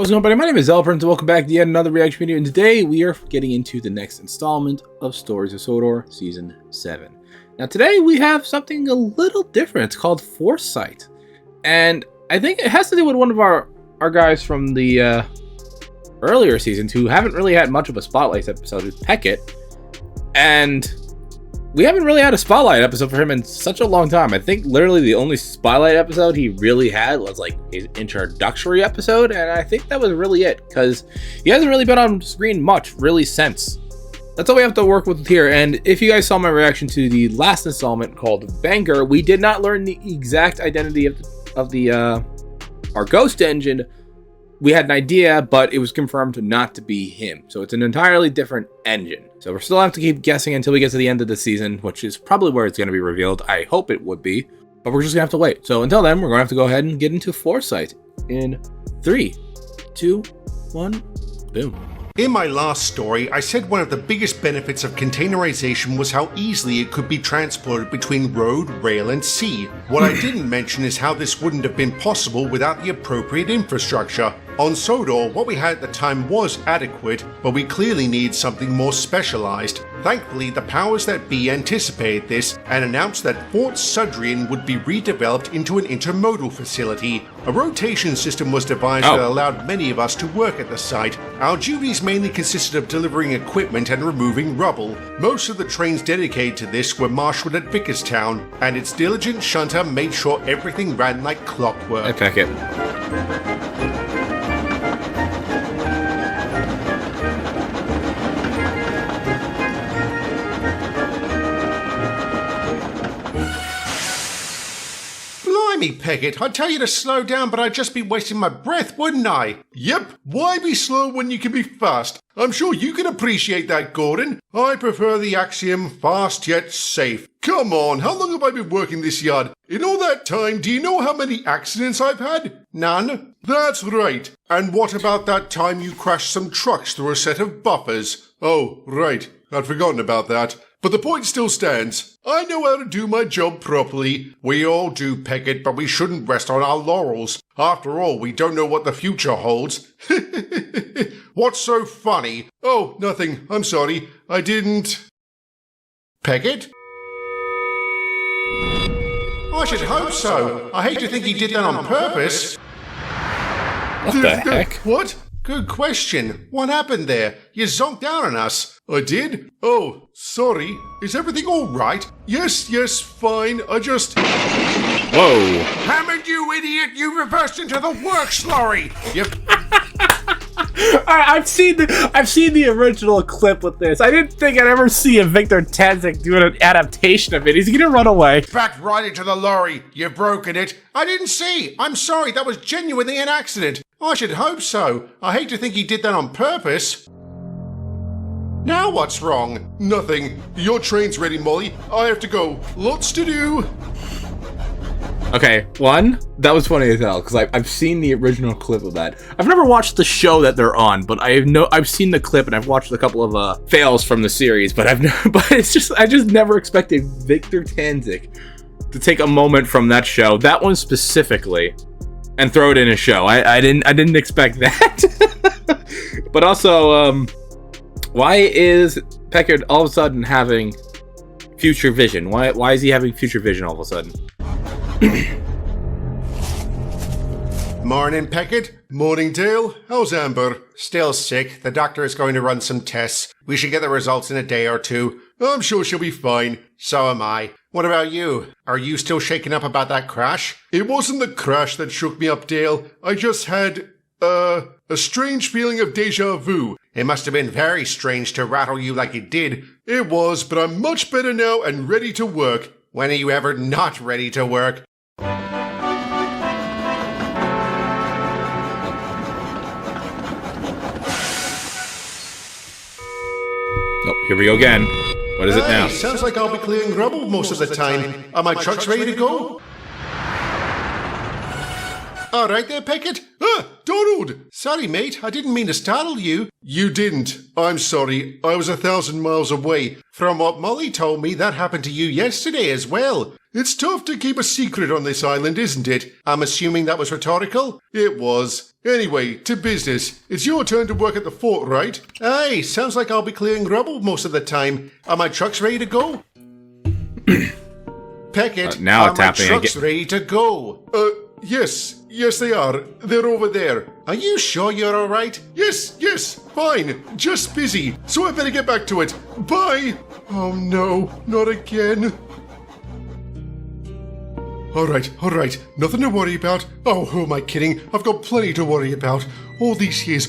How's it going, buddy? My name is ZealetPrince, and welcome back to yet another reaction video. And today we are getting into the next installment of Stories of Sodor, Season 7. Now today we have something a little different. It's called Foresight. And I think it has to do with one of our guys from the earlier seasons who haven't really had much of a Spotlight episode, who's Peckett. And we haven't really had a Spotlight episode for him in such a long time. I think literally the only Spotlight episode he really had was like his introductory episode, and I think that was really it, because he hasn't really been on screen much really since. That's all we have to work with here. And if you guys saw my reaction to the last installment called Banger, we did not learn the exact identity of our ghost engine. We had an idea, but it was confirmed not to be him. So it's an entirely different engine. So we're still have to keep guessing until we get to the end of the season, which is probably where it's going to be revealed. I hope it would be, but we're just going to have to wait. So until then, we're going to have to go ahead and get into Foresight in 3, 2, 1, boom. In my last story, I said one of the biggest benefits of containerization was how easily it could be transported between road, rail, and sea. What I didn't mention is how this wouldn't have been possible without the appropriate infrastructure. On Sodor, what we had at the time was adequate, but we clearly need something more specialized. Thankfully, the powers that be anticipated this and announced that Fort Sudrian would be redeveloped into an intermodal facility. A rotation system was devised that allowed many of us to work at the site. Our duties mainly consisted of delivering equipment and removing rubble. Most of the trains dedicated to this were marshaled at Vickerstown, and its diligent shunter made sure everything ran like clockwork. I pack it. Blimey, Peckett, I'd tell you to slow down, but I'd just be wasting my breath, wouldn't I? Yep, why be slow when you can be fast? I'm sure you can appreciate that, Gordon. I prefer the axiom, fast yet safe. Come on, how long have I been working this yard? In all that time, do you know how many accidents I've had? None. That's right. And what about that time you crashed some trucks through a set of buffers? Oh, right. I'd forgotten about that. But the point still stands. I know how to do my job properly. We all do, Peckett, but we shouldn't rest on our laurels. After all, we don't know what the future holds. What's so funny? Oh, nothing. I'm sorry. I didn't... Peckett? I should hope so. I hate to think he did that on purpose. What the heck? What? Good question. What happened there? You zonked down on us. I did? Oh, sorry. Is everything all right? Yes, fine. I just... Whoa. Hammond, you idiot! You reversed into the works lorry! Yep. I've seen the original clip with this. I didn't think I'd ever see a Victor Tanzik doing an adaptation of it. He's gonna run away. Backed right into the lorry. You've broken it. I didn't see. I'm sorry. That was genuinely an accident. I should hope so. I hate to think he did that on purpose. Now what's wrong? Nothing. Your train's ready, Molly. I have to go. Lots to do. Okay, one, that was funny as hell, because I've seen the original clip of that. I've never watched the show that they're on, but I've seen the clip and I've watched a couple of fails from the series, but I just never expected Victor Tanzik to take a moment from that show, that one specifically, and throw it in a show. I didn't expect that. But also, why is Peckett all of a sudden having future vision? Why is he having future vision all of a sudden? Morning, Peckett. Morning, Dale. How's Amber? Still sick. The doctor is going to run some tests. We should get the results in a day or two. I'm sure she'll be fine. So am I. What about you? Are you still shaken up about that crash? It wasn't the crash that shook me up, Dale. I just had, a strange feeling of deja vu. It must have been very strange to rattle you like it did. It was, but I'm much better now and ready to work. When are you ever not ready to work? Oh, here we go again. What is it now? Sounds like I'll be clearing rubble most of the time. Are my trucks ready to go? All right there, Peckett. Donald! Sorry, mate. I didn't mean to startle you. You didn't. I'm sorry. I was 1,000 miles away. From what Molly told me, that happened to you yesterday as well. It's tough to keep a secret on this island, isn't it? I'm assuming that was rhetorical? It was. Anyway, to business. It's your turn to work at the fort, right? Aye, sounds like I'll be clearing rubble most of the time. Are my trucks ready to go? Peckett, now are it's my happening trucks again. ready to go? Yes. Yes, they are. They're over there. Are you sure you're all right? Yes, fine. Just busy, so I better get back to it. Bye. Oh no, not again. All right. Nothing to worry about. Oh, who am I kidding? I've got plenty to worry about. All these years,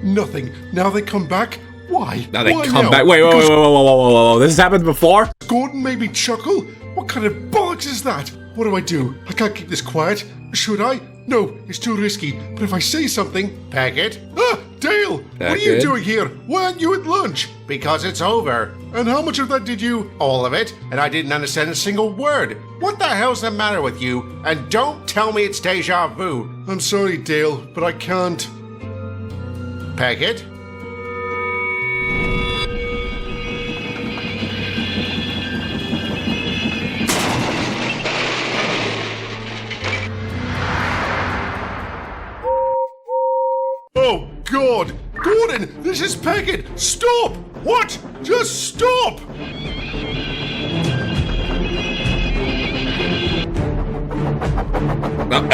nothing. Now they come back? Why? Now they Why come now? back. Wait, whoa. This has happened before? Gordon made me chuckle? What kind of bollocks is that? What do? I can't keep this quiet. Should I? No, it's too risky. But if I say something... Peckett? Ah, Dale! What are you doing here? Why aren't you at lunch? Because it's over. And how much of that did you... All of it, and I didn't understand a single word. What the hell's the matter with you? And don't tell me it's deja vu. I'm sorry, Dale, but I can't. Peckett? Oh, God! Gordon, this is Peckett! Stop! What? Just stop! What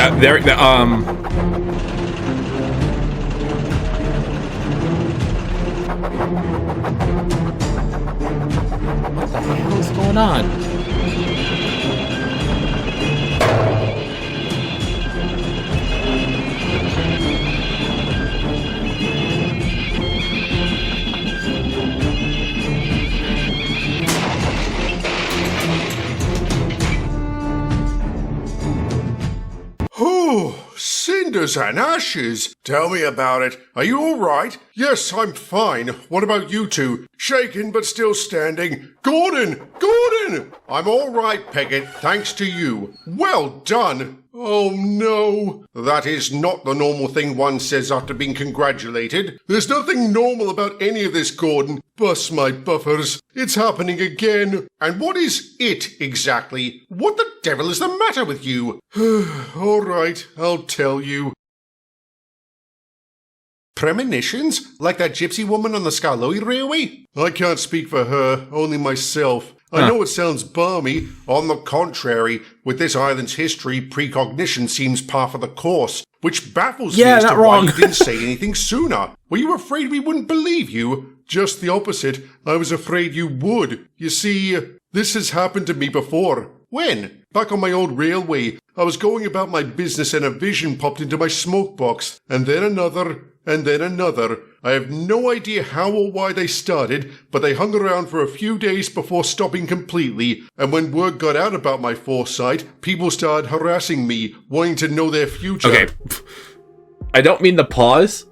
the hell is going on? Oh, cinders and ashes. Tell me about it. Are you all right? Yes, I'm fine. What about you two? Shaken but still standing. Gordon! I'm all right, Peckett, thanks to you. Well done. Oh, no. That is not the normal thing one says after being congratulated. There's nothing normal about any of this, Gordon. Bust my buffers. It's happening again. And what is it, exactly? What the devil is the matter with you? All right, I'll tell you. Premonitions? Like that gypsy woman on the Skarloey Railway? I can't speak for her, only myself. I know it sounds balmy. On the contrary, with this island's history, precognition seems par for the course, which baffles me as to why you didn't say anything sooner. Were you afraid we wouldn't believe you? Just the opposite. I was afraid you would. You see, this has happened to me before. When? Back on my old railway. I was going about my business and a vision popped into my smoke box, and then another, and then another. I have no idea how or why they started, but they hung around for a few days before stopping completely, and when word got out about my foresight, people started harassing me, wanting to know their future. Okay, I don't mean to pause,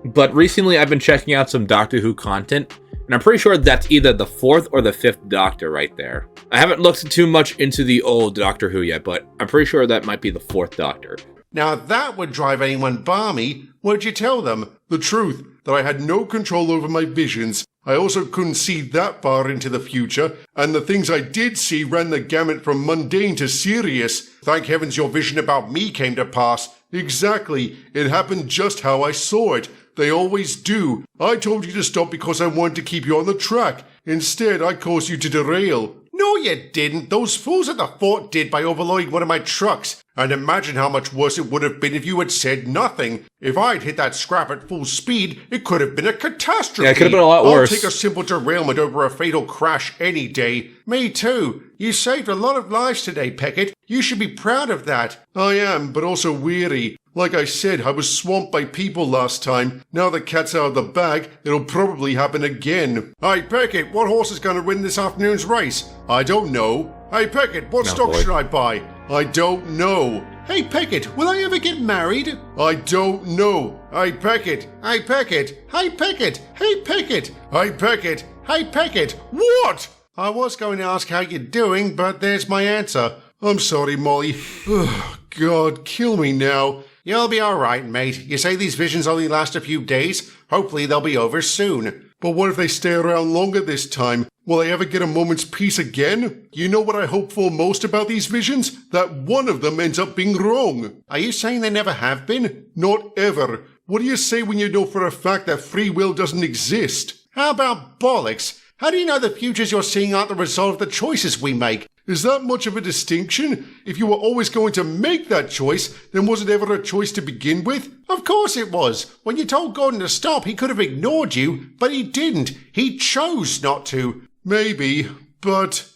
but recently I've been checking out some Doctor Who content, and I'm pretty sure that's either the 4th or the 5th Doctor right there. I haven't looked too much into the old Doctor Who yet, but I'm pretty sure that might be the 4th Doctor. Now that would drive anyone balmy. What'd you tell them? The truth, that I had no control over my visions. I also couldn't see that far into the future, and the things I did see ran the gamut from mundane to serious. Thank heavens your vision about me came to pass. Exactly. It happened just how I saw it. They always do. I told you to stop because I wanted to keep you on the track. Instead, I caused you to derail. No, you didn't. Those fools at the fort did by overloading one of my trucks. And imagine how much worse it would have been if you had said nothing. If I'd hit that scrap at full speed, it could have been a catastrophe. Yeah, it could have been a lot worse. I'll take a simple derailment over a fatal crash any day. Me too. You saved a lot of lives today, Peckett. You should be proud of that. I am, but also weary. Like I said, I was swamped by people last time. Now the cat's out of the bag, it'll probably happen again. Hey, Peckett, what horse is going to win this afternoon's race? I don't know. Hey, Peckett, what stock should I buy? I don't know. Hey, Peckett, will I ever get married? I don't know. Hey, Peckett. Hey, Peckett. Hey, Peckett. Hey, Peckett. Hey, Peckett. Hey, Peckett. What? I was going to ask how you're doing, but there's my answer. I'm sorry, Molly. Oh, God, kill me now. You'll be alright, mate. You say these visions only last a few days? Hopefully they'll be over soon. But what if they stay around longer this time? Will I ever get a moment's peace again? You know what I hope for most about these visions? That one of them ends up being wrong. Are you saying they never have been? Not ever. What do you say when you know for a fact that free will doesn't exist? How about bollocks? How do you know the futures you're seeing aren't the result of the choices we make? Is that much of a distinction? If you were always going to make that choice, then was it ever a choice to begin with? Of course it was. When you told Gordon to stop, he could have ignored you, but he didn't. He chose not to. Maybe, but...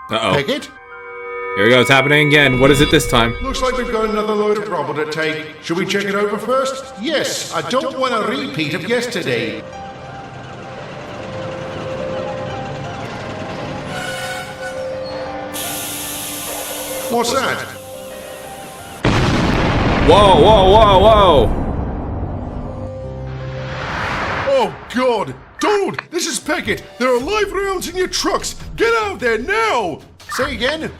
Uh-oh. Pickett? Here we go, it's happening again. What is it this time? Looks like we've got another load of rubble to take. Should we check it over first? Yes, I don't want a repeat of yesterday. What's that? Whoa, whoa, whoa, whoa! Oh, God! Donald, this is Pickett! There are live rounds in your trucks! Get out there now! Say again?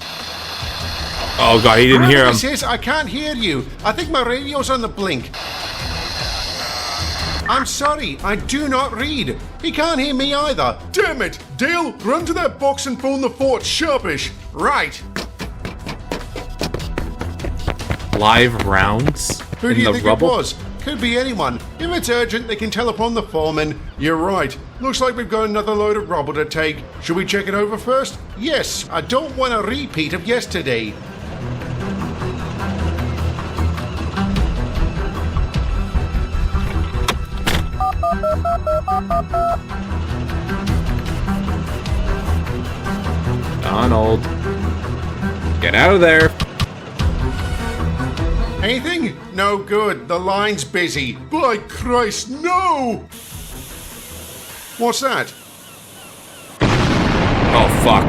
Oh, God, he didn't hear him. This is, I can't hear you. I think my radio's on the blink. I'm sorry, I do not read. He can't hear me either. Damn it! Dale, run to that box and phone the fort sharpish. Right. Live rounds? Who in do you the think rubble? it was? Could be anyone. If it's urgent, they can telephone the foreman. You're right. Looks like we've got another load of rubble to take. Should we check it over first? Yes, I don't want a repeat of yesterday. Donald. Get out of there. Anything? No good. The line's busy. By Christ, no! What's that? Oh, fuck.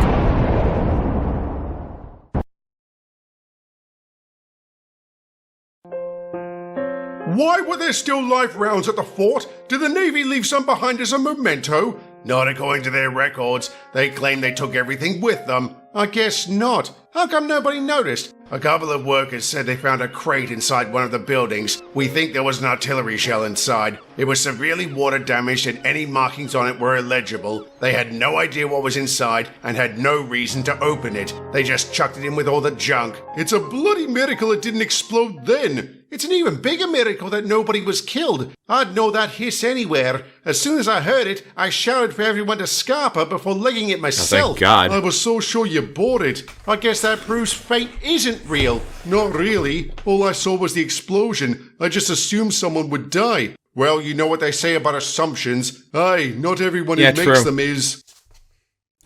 Why were there still live rounds at the fort? Did the Navy leave some behind as a memento? Not according to their records. They claim they took everything with them. I guess not. How come nobody noticed? A couple of workers said they found a crate inside one of the buildings. We think there was an artillery shell inside. It was severely water damaged and any markings on it were illegible. They had no idea what was inside and had no reason to open it. They just chucked it in with all the junk. It's a bloody miracle it didn't explode then. It's an even bigger miracle that nobody was killed. I'd know that hiss anywhere. As soon as I heard it, I shouted for everyone to scarper before legging it myself. Oh, thank God. I was so sure you bought it. I guess that proves fate isn't real. Not really. All I saw was the explosion. I just assumed someone would die. Well, you know what they say about assumptions. Aye, not everyone who makes true. them is.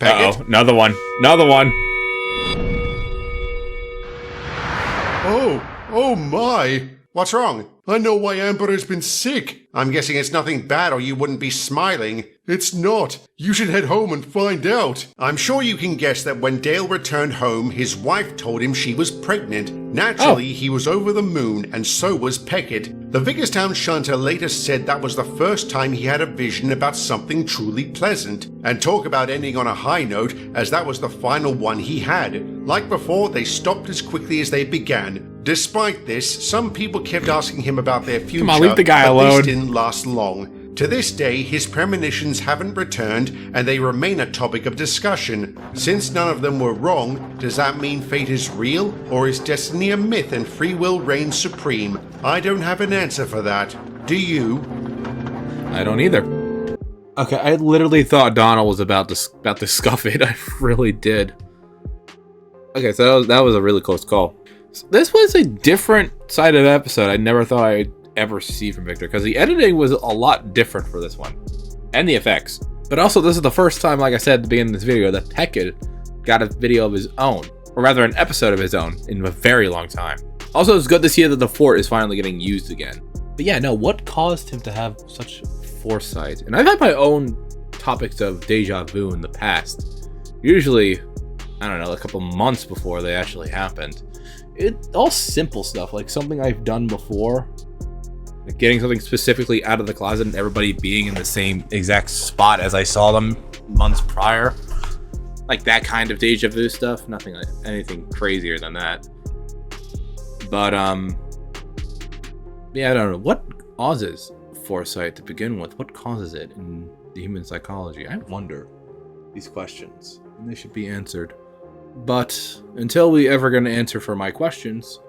Uh-oh, another one. Another one. Oh my. What's wrong? I know why Amber has been sick. I'm guessing it's nothing bad or you wouldn't be smiling. It's not. You should head home and find out. I'm sure you can guess that when Dale returned home, his wife told him she was pregnant. Naturally, he was over the moon, and so was Peckett. The Vicarstown shunter later said that was the first time he had a vision about something truly pleasant. And talk about ending on a high note, as that was the final one he had. Like before, they stopped as quickly as they began. Despite this, some people kept asking him about their future, Come on, leave the guy but alone. this didn't last long. To this day, his premonitions haven't returned, and they remain a topic of discussion. Since none of them were wrong, does that mean fate is real, or is destiny a myth and free will reigns supreme? I don't have an answer for that. Do you? I don't either. Okay, I literally thought Donald was about to scuff it. I really did. Okay, so that was a really close call. This was a different side of the episode I never thought I'd ever see from Victor, because the editing was a lot different for this one, and the effects. But also, this is the first time, like I said at the beginning of this video, that Peckett got a video of his own, or rather an episode of his own, in a very long time. Also, it's good to see that the fort is finally getting used again. But yeah, no, what caused him to have such foresight? And I've had my own topics of deja vu in the past. Usually, I don't know, a couple months before they actually happened. It's all simple stuff, like something I've done before. Like getting something specifically out of the closet and everybody being in the same exact spot as I saw them months prior. Like that kind of deja vu stuff. Nothing like anything crazier than that. But Yeah, I don't know. What causes foresight to begin with? What causes it in the human psychology? I wonder these questions, and they should be answered. But until we ever going to answer for my questions,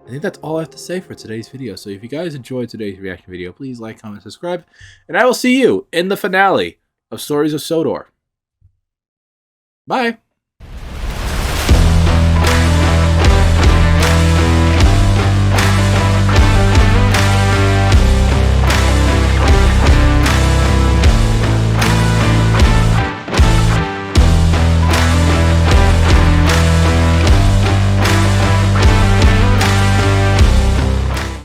I think that's all I have to say for today's video. So if you guys enjoyed today's reaction video, please like, comment, subscribe, and I will see you in the finale of Stories of Sodor. Bye!